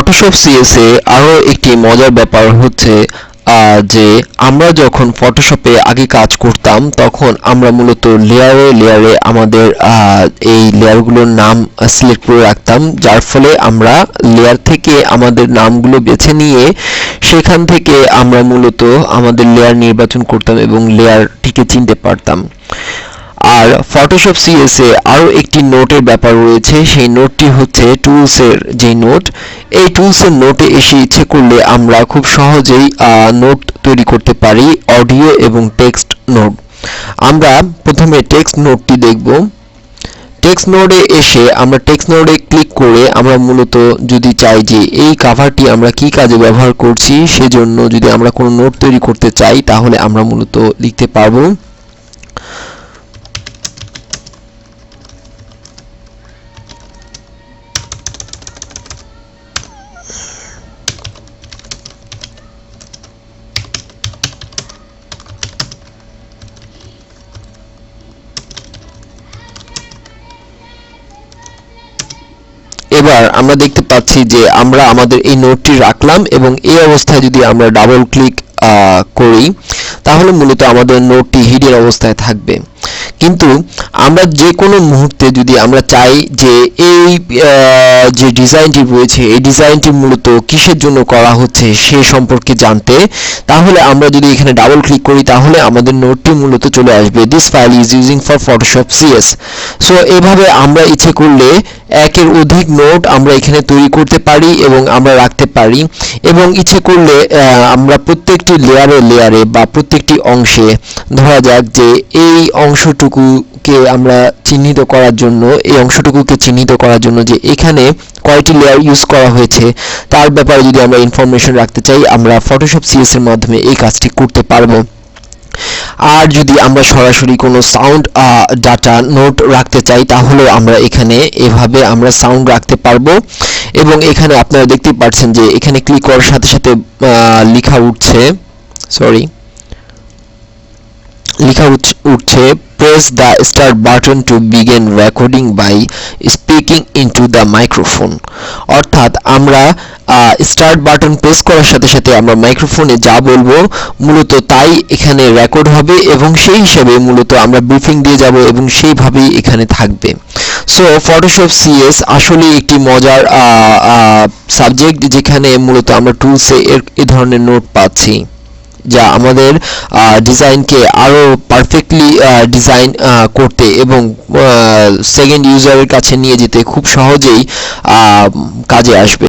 Photoshop CS এ আরও একটি মজার ব্যাপার হচ্ছে যে আমরা যখন ফটোশপে আগে কাজ করতাম তখন আমরা মূলত লেয়ারে লেয়ারে আমাদের এই লেয়ারগুলোর নাম সিলেক্ট করে রাখতাম, যার ফলে আমরা লেয়ার থেকে আমাদের নামগুলো বেছে নিয়ে সেখান থেকে আমরা মূলত আমাদের লেয়ার নির্বাচন করতাম এবং লেয়ারটিকে চিনতে পারতাম। আর ফটোশপ সিএস এ আরও একটি নোটের ব্যাপার রয়েছে, সেই নোটটি হচ্ছে টুলসের যে নোট। এই টুলসের নোটে এসে ইচ্ছে করলে আমরা খুব সহজেই নোট তৈরি করতে পারি, অডিও এবং টেক্সট নোট। আমরা প্রথমে টেক্সট নোটটি দেখব। টেক্সট নোডে এসে আমরা টেক্সট নোডে ক্লিক করে আমরা মূলত যদি চাই যে এই কভারটি আমরা কি কাজে ব্যবহার করছি সেজন্য যদি আমরা কোনো নোট তৈরি করতে চাই তাহলে আমরা মূলত লিখতে পারবো। এবার আমরা দেখতে পাচ্ছি যে আমরা আমাদের এই নোটটি রাখলাম এবং এই অবস্থায় যদি আমরা ডাবল ক্লিক করি তাহলে মূলত আমাদের নোটটি হিডেন অবস্থায় থাকবে। কিন্তু আমরা যে কোনো মুহূর্তে যদি আমরা চাই যে এই যে ডিজাইনটি রয়েছে এই ডিজাইনটি মূলত কিসের জন্য করা হচ্ছে সে সম্পর্কে জানতে, তাহলে আমরা যদি এখানে ডাবল ক্লিক করি তাহলে আমাদের নোটটি মূলত চলে আসবে, this file is using for Photoshop CS. So এভাবে আমরা ইচ্ছে করলে একের অধিক নোট আমরা এখানে তৈরি করতে পারি এবং আমরা রাখতে পারি, এবং ইচ্ছে করলে আমরা প্রত্যেকটি লেয়ারে লেয়ারে বা প্রত্যেকটি অংশে ধরা যাক যে এই অংশটুকুকে আমরা চিহ্নিত করার জন্য যে এখানে কয়টি লেয়ার ইউজ করা হয়েছে তার ব্যাপারে যদি আমরা ইনফরমেশন রাখতে চাই আমরা ফটোশপ সিএস এর মাধ্যমে এই কাজটি করতে পারবো। আর যদি আমরা সরাসরি কোনো সাউন্ড ডাটা নোট রাখতে চাই তাহলে আমরা এখানে এভাবে আমরা সাউন্ড রাখতে পারবো, এবং এখানে আপনারা দেখতে পাচ্ছেন যে এখানে ক্লিক করার সাথে সাথে লেখা উঠছে press the start button to begin recording by speaking into the microphone। অর্থাৎ আমরা স্টার্ট বাটন প্রেস করার সাথে সাথে আমরা মাইক্রোফোনে যা বলবো মূলত তাই এখানে রেকর্ড হবে এবং সেই হিসাবে মূলত আমরা ব্রিফিং দিয়ে যাব এবং সেইভাবেই এখানে থাকবে। সো ফটোশপ সিএস আসলে একটি মজার সাবজেক্ট যেখানে মূলত আমরা টুলসে এই ধরনের নোট পাচ্ছি যা আমাদের ডিজাইনকে আরো পারফেক্টলি ডিজাইন করতে এবং সেকেন্ড ইউজারের কাছে নিয়ে যেতে খুব সহজেই কাজে আসবে।